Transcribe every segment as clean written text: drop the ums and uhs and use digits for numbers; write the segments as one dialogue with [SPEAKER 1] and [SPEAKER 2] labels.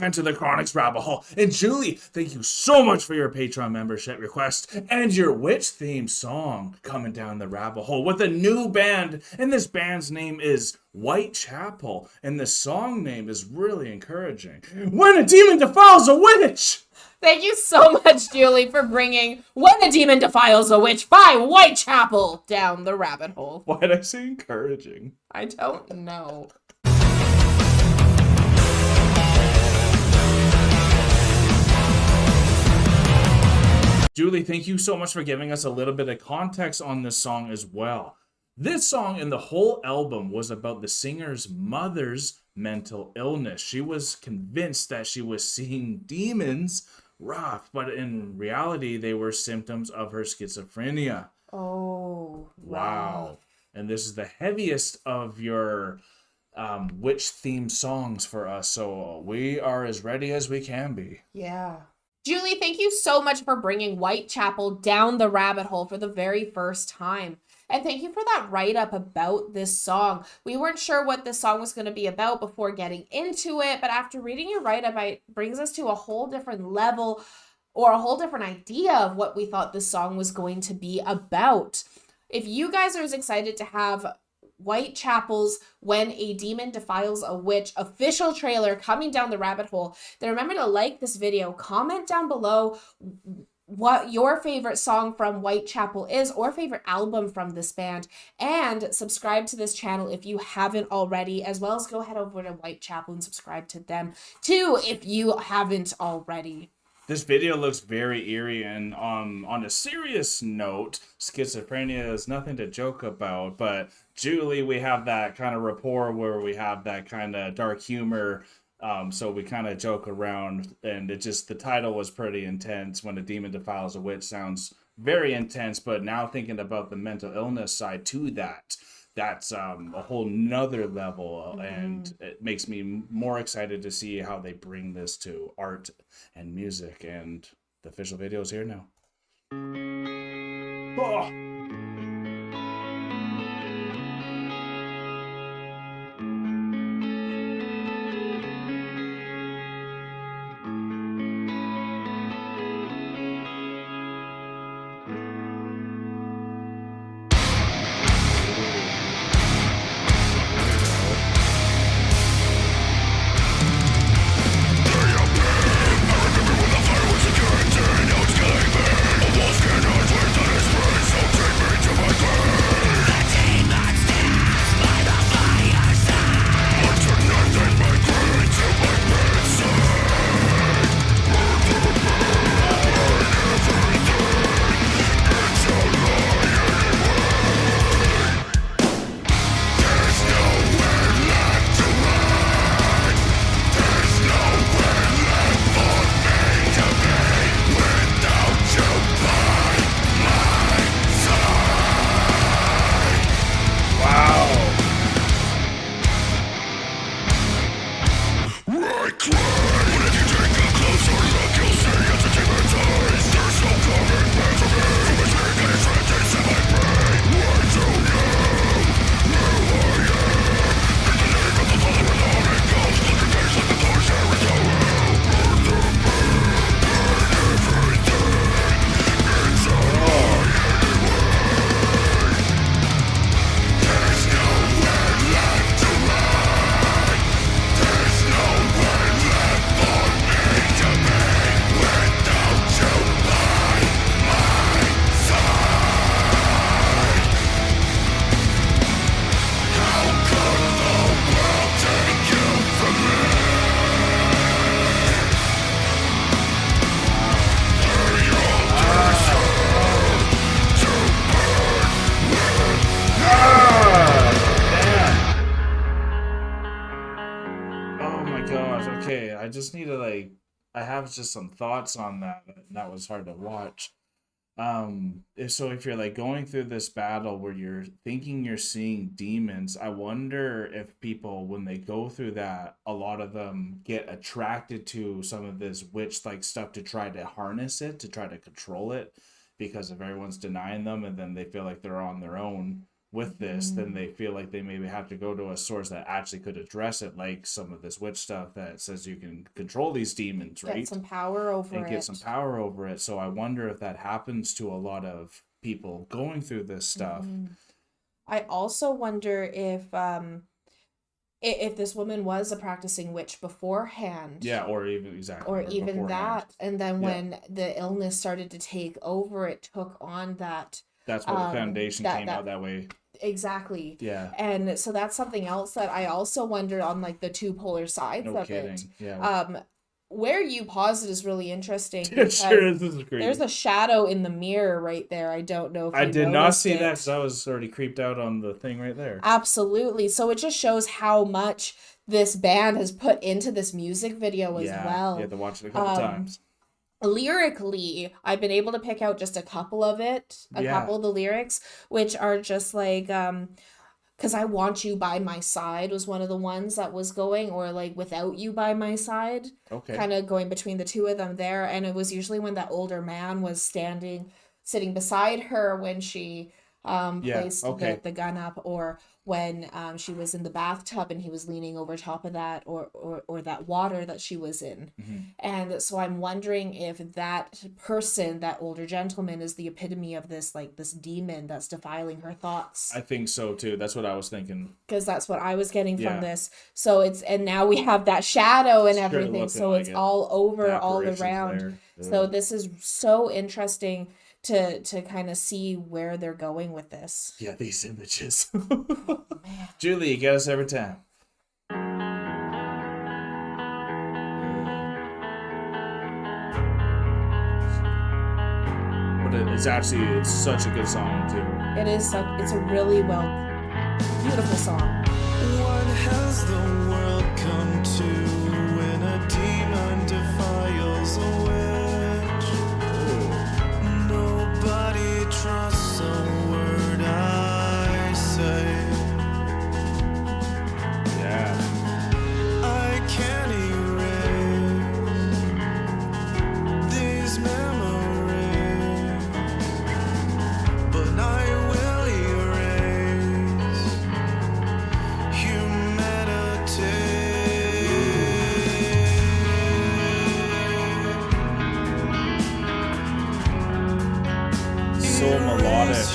[SPEAKER 1] of Enter the Chronic's rabbit hole. And Julie, thank you so much for your Patreon membership request and your witch theme song coming down the rabbit hole with a new band. And this band's name is Whitechapel. And the song name is really encouraging. When a demon defiles a witch!
[SPEAKER 2] Thank you so much, Julie, for bringing When a Demon Defiles a Witch by Whitechapel down the rabbit hole.
[SPEAKER 1] Why did I say encouraging?
[SPEAKER 2] I don't know.
[SPEAKER 1] Julie, thank you so much for giving us a little bit of context on this song as well. This song and the whole album was about the singer's mother's mental illness. She was convinced that she was seeing demons, rough, but in reality, they were symptoms of her schizophrenia.
[SPEAKER 2] Oh,
[SPEAKER 1] wow. And this is the heaviest of your witch-themed songs for us, so we are as ready as we can be.
[SPEAKER 2] Yeah. Julie, thank you so much for bringing Whitechapel down the rabbit hole for the very first time. And thank you for that write-up about this song. We weren't sure what this song was going to be about before getting into it, but after reading your write-up, it brings us to a whole different level or a whole different idea of what we thought this song was going to be about. If you guys are as excited to have Whitechapel's When a Demon Defiles a Witch official trailer coming down the rabbit hole, then remember to like this video, comment down below what your favorite song from Whitechapel is or favorite album from this band, and subscribe to this channel if you haven't already, as well as go head over to Whitechapel and subscribe to them too if you haven't already.
[SPEAKER 1] This video looks very eerie, and on a serious note, schizophrenia is nothing to joke about, but Julie, we have that kind of rapport where we have that kind of dark humor, so we kind of joke around, and the title was pretty intense. When a demon defiles a witch sounds very intense, but now thinking about the mental illness side to that's a whole nother level, and it makes me more excited to see how they bring this to art and music, and the official video is here now. Oh. Just need to I have just some thoughts on that. That was hard to watch. So if you're going through this battle where you're thinking you're seeing demons, I wonder if people, when they go through that, a lot of them get attracted to some of this witch stuff to try to harness it, to try to control it, because if everyone's denying them, and then they feel like they're on their own, with this, then they feel like they maybe have to go to a source that actually could address it, like some of this witch stuff that says you can control these demons, right?
[SPEAKER 2] Get some power over
[SPEAKER 1] and
[SPEAKER 2] it.
[SPEAKER 1] get some power over it. So I wonder if that happens to a lot of people going through this stuff.
[SPEAKER 2] I also wonder if this woman was a practicing witch beforehand.
[SPEAKER 1] Yeah, or even
[SPEAKER 2] or even
[SPEAKER 1] beforehand.
[SPEAKER 2] that, and then when the illness started to take over, it took on that.
[SPEAKER 1] That's where the foundation came out that way.
[SPEAKER 2] Exactly.
[SPEAKER 1] Yeah.
[SPEAKER 2] And so that's something else that I also wondered on, like, the two polar sides
[SPEAKER 1] No
[SPEAKER 2] of
[SPEAKER 1] kidding.
[SPEAKER 2] it.
[SPEAKER 1] Yeah.
[SPEAKER 2] Where you pause it is really interesting.
[SPEAKER 1] It sure is. This is creepy.
[SPEAKER 2] There's a shadow in the mirror right there. I don't know if
[SPEAKER 1] I
[SPEAKER 2] you
[SPEAKER 1] did not
[SPEAKER 2] noticed
[SPEAKER 1] see
[SPEAKER 2] it.
[SPEAKER 1] that because I was already creeped out on the thing right there.
[SPEAKER 2] Absolutely. So it just shows how much this band has put into this music video as well.
[SPEAKER 1] You have to watch it a couple times.
[SPEAKER 2] Lyrically, I've been able to pick out just a couple of couple of the lyrics, which are just like, because I Want You by My Side was one of the ones that was going, or like Without You by My Side.
[SPEAKER 1] Okay.
[SPEAKER 2] Kind of going between the two of them there. And it was usually when that older man was sitting beside her when she placed the gun up, or when she was in the bathtub and he was leaning over top of that, or that water that she was in. And so I'm wondering if that person, that older gentleman, is the epitome of this, like, this demon that's defiling her thoughts.
[SPEAKER 1] I think so too. That's what I was thinking.
[SPEAKER 2] Because that's what I was getting from this. So and now we have that shadow and
[SPEAKER 1] Sure,
[SPEAKER 2] everything, so
[SPEAKER 1] like
[SPEAKER 2] it's all over, all
[SPEAKER 1] apparition's
[SPEAKER 2] around.
[SPEAKER 1] there.
[SPEAKER 2] So this is so interesting to kind of see where they're going with this.
[SPEAKER 1] Yeah, these images.
[SPEAKER 2] Oh, man.
[SPEAKER 1] Julie, you get us every time. But it's such a good song too.
[SPEAKER 2] It is it's a really beautiful song.
[SPEAKER 3] What has the world come to when a demon defiles a witch? Nobody trusts a word I say.
[SPEAKER 1] Yeah.
[SPEAKER 3] I can't erase these memories, but I will erase humanity.
[SPEAKER 1] So melodic.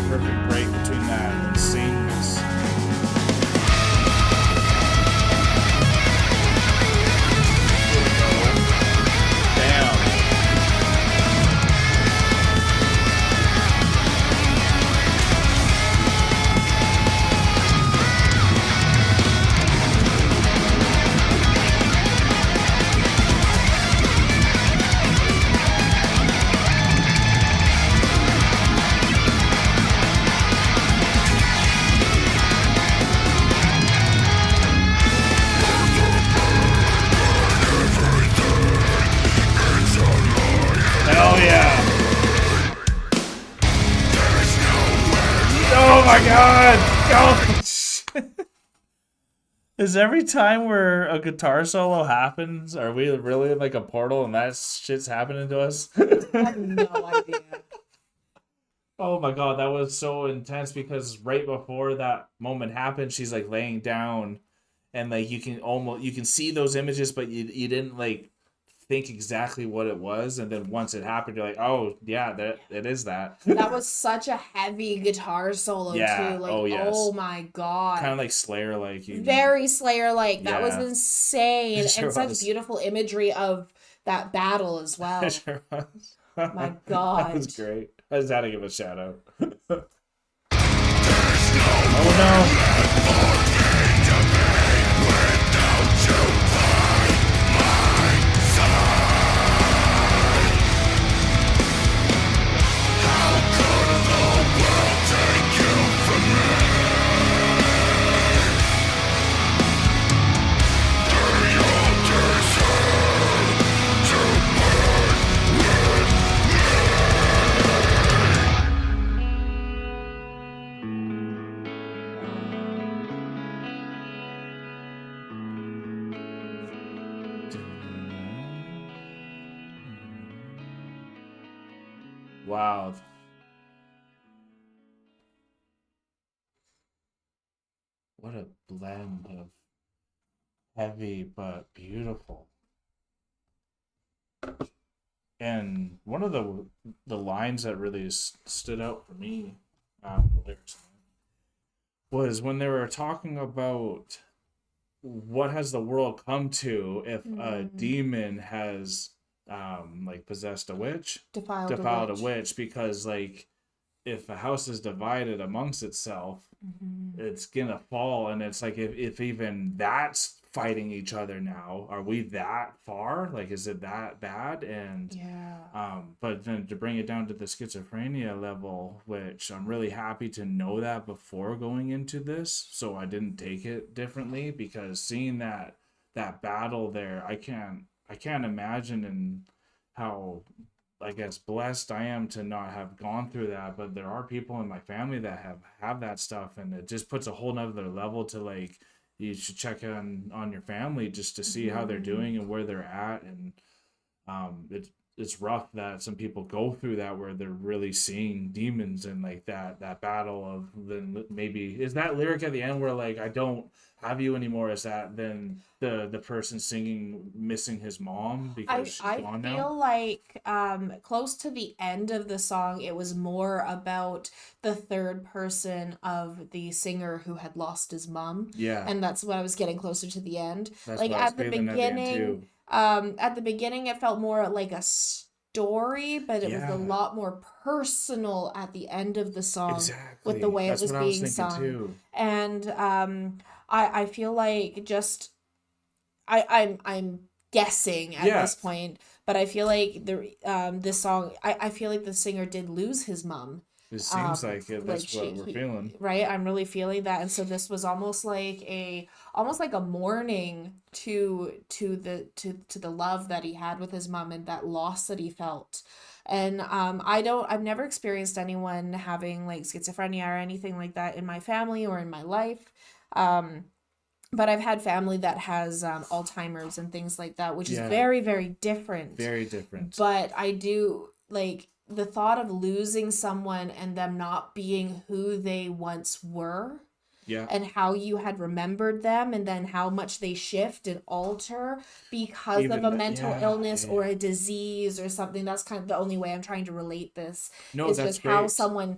[SPEAKER 1] Perfect break between that insaneness. Damn. Hell yeah. Oh my god! Go! Is every time where a guitar solo happens, are we really in like a portal and that shit's happening to us?
[SPEAKER 2] I have no idea.
[SPEAKER 1] Oh my god, that was so intense because right before that moment happened, she's like laying down and like you can see those images, but you didn't like think exactly what it was, and then once it happened, you're like, oh yeah, that it is that.
[SPEAKER 2] That was such a heavy guitar solo too. Like,
[SPEAKER 1] oh yes.
[SPEAKER 2] Oh my god.
[SPEAKER 1] Kind of like Slayer, like
[SPEAKER 2] very Slayer like. That was
[SPEAKER 1] Yeah.
[SPEAKER 2] insane.
[SPEAKER 1] It sure
[SPEAKER 2] And such
[SPEAKER 1] was.
[SPEAKER 2] beautiful imagery of that battle as well.
[SPEAKER 1] It sure was.
[SPEAKER 2] My god.
[SPEAKER 1] That was great. I just had to give a shout out. Oh no. Wow. What a blend of heavy but beautiful. And one of the lines that really stood out for me, the lyrics, was when they were talking about what has the world come to if a demon has like possessed a witch, defiled a witch, because like if a house is divided amongst itself, it's gonna fall. And it's like if even that's fighting each other now, are we that far? Like, is it that bad? And but then to bring it down to the schizophrenia level, which I'm really happy to know that before going into this, so I didn't take it differently, because seeing that battle there, I can't imagine and how, I guess, blessed I am to not have gone through that. But there are people in my family that have that stuff, and it just puts a whole nother level to, like, you should check on your family just to see how they're doing and where they're at. And it's rough that some people go through that, where they're really seeing demons, and like that battle of, then maybe is that lyric at the end where like, I don't have you anymore, is that then the person singing missing his mom because she's gone now?
[SPEAKER 2] I feel like close to the end of the song, it was more about the third person of the singer who had lost his mom.
[SPEAKER 1] Yeah.
[SPEAKER 2] And that's what I was getting closer to the end.
[SPEAKER 1] That's
[SPEAKER 2] like
[SPEAKER 1] what I was
[SPEAKER 2] at the
[SPEAKER 1] feeling at the end,
[SPEAKER 2] beginning,
[SPEAKER 1] too.
[SPEAKER 2] at the beginning it felt more like a story, but it was a lot more personal at the end of the song.
[SPEAKER 1] Exactly.
[SPEAKER 2] With the way
[SPEAKER 1] That's
[SPEAKER 2] it was
[SPEAKER 1] what I was
[SPEAKER 2] being
[SPEAKER 1] thinking
[SPEAKER 2] sung.
[SPEAKER 1] too.
[SPEAKER 2] And I feel like just I'm guessing at this point, but I feel like this song, I feel like the singer did lose his mom.
[SPEAKER 1] It seems like it. That's
[SPEAKER 2] like
[SPEAKER 1] what we're feeling.
[SPEAKER 2] Right? I'm really feeling that. And so this was almost like a mourning to the love that he had with his mom and that loss that he felt. And I've never experienced anyone having like schizophrenia or anything like that in my family or in my life. But I've had family that has Alzheimer's and things like that, which is very, very different.
[SPEAKER 1] Very different.
[SPEAKER 2] But I do, like, the thought of losing someone and them not being who they once were.
[SPEAKER 1] Yeah.
[SPEAKER 2] And how you had remembered them, and then how much they shift and alter because of a mental illness or a disease or something. That's kind of the only way I'm trying to relate this.
[SPEAKER 1] No,
[SPEAKER 2] is
[SPEAKER 1] that's
[SPEAKER 2] just
[SPEAKER 1] great.
[SPEAKER 2] How someone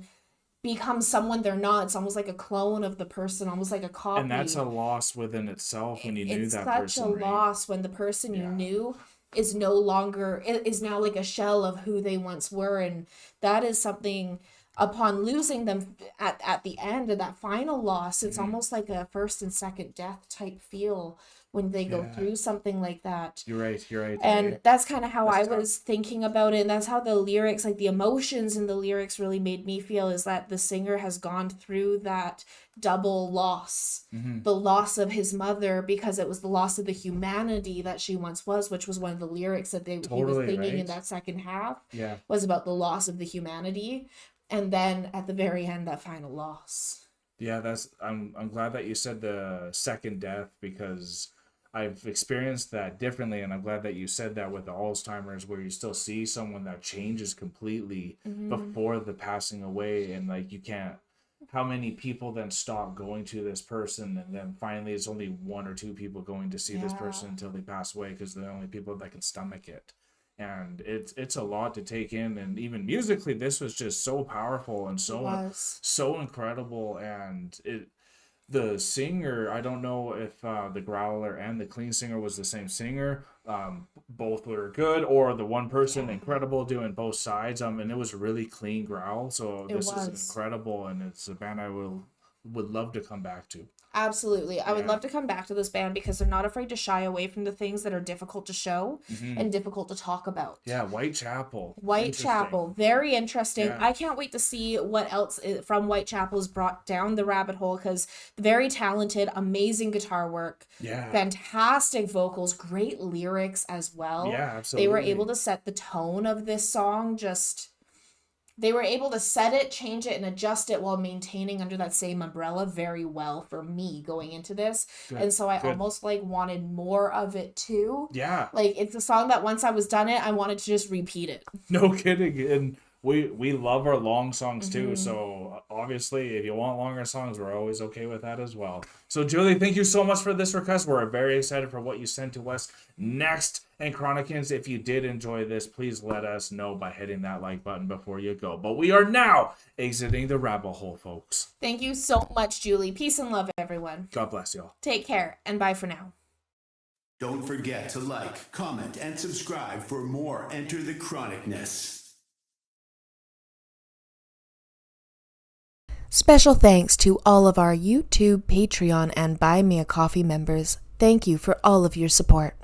[SPEAKER 2] becomes someone they're not. It's almost like a clone of the person, almost like a copy.
[SPEAKER 1] And that's a loss within itself when you knew that person.
[SPEAKER 2] It's such a loss when the person you knew is no longer, is now like a shell of who they once were. And that is something, upon losing them at the end of that final loss, it's almost like a first and second death type feel when they go through something like that.
[SPEAKER 1] You're right.
[SPEAKER 2] And that's kind of how I was thinking about it. And that's how the lyrics, like the emotions in the lyrics really made me feel, is that the singer has gone through that double loss. The loss of his mother, because it was the loss of the humanity that she once was, which was one of the lyrics that he was singing in that second half, was about the loss of the humanity. And then at the very end, that final loss.
[SPEAKER 1] Yeah, I'm glad that you said the second death, because I've experienced that differently, and I'm glad that you said that with the Alzheimer's, where you still see someone that changes completely before the passing away, and like you can't. How many people then stop going to this person, and then finally it's only one or two people going to see this person until they pass away, because they're the only people that can stomach it. And it's a lot to take in, and even musically this was just so powerful and so incredible. And the singer, I don't know if the growler and the clean singer was the same singer. Both were good, or the one person incredible doing both sides. And it was a really clean growl, so this is incredible, and it's a band I would love to come back to.
[SPEAKER 2] Absolutely. I would love to come back to this band because they're not afraid to shy away from the things that are difficult to show and difficult to talk about.
[SPEAKER 1] Yeah, Whitechapel.
[SPEAKER 2] Very interesting.
[SPEAKER 1] Yeah.
[SPEAKER 2] I can't wait to see what else from Whitechapel is brought down the rabbit hole, because very talented, amazing guitar work, fantastic vocals, great lyrics as well.
[SPEAKER 1] Yeah, absolutely.
[SPEAKER 2] They were able to set the tone of this song, they were able to set it, change it, and adjust it while maintaining under that same umbrella very well for me going into this. And so I almost like wanted more of it too.
[SPEAKER 1] Yeah.
[SPEAKER 2] Like, it's a song that once I was done it, I wanted to just repeat it.
[SPEAKER 1] No kidding. And we love our long songs too. So obviously, if you want longer songs, we're always okay with that as well. So Julie, thank you so much for this request. We're very excited for what you sent to us next. And Chronicans, if you did enjoy this, please let us know by hitting that like button before you go. But we are now exiting the rabbit hole, folks.
[SPEAKER 2] Thank you so much, Julie. Peace and love, everyone.
[SPEAKER 1] God bless y'all.
[SPEAKER 2] Take care, and bye for now.
[SPEAKER 4] Don't forget to like, comment, and subscribe for more Enter the Chronicness.
[SPEAKER 5] Special thanks to all of our YouTube, Patreon, and Buy Me a Coffee members. Thank you for all of your support.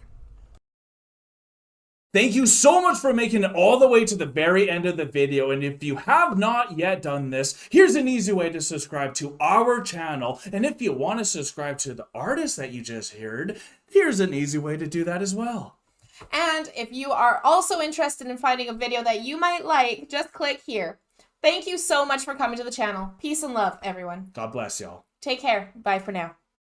[SPEAKER 1] Thank you so much for making it all the way to the very end of the video. And if you have not yet done this, here's an easy way to subscribe to our channel. And if you want to subscribe to the artist that you just heard, here's an easy way to do that as well.
[SPEAKER 2] And if you are also interested in finding a video that you might like, just click here. Thank you so much for coming to the channel. Peace and love, everyone.
[SPEAKER 1] God bless y'all.
[SPEAKER 2] Take care. Bye for now.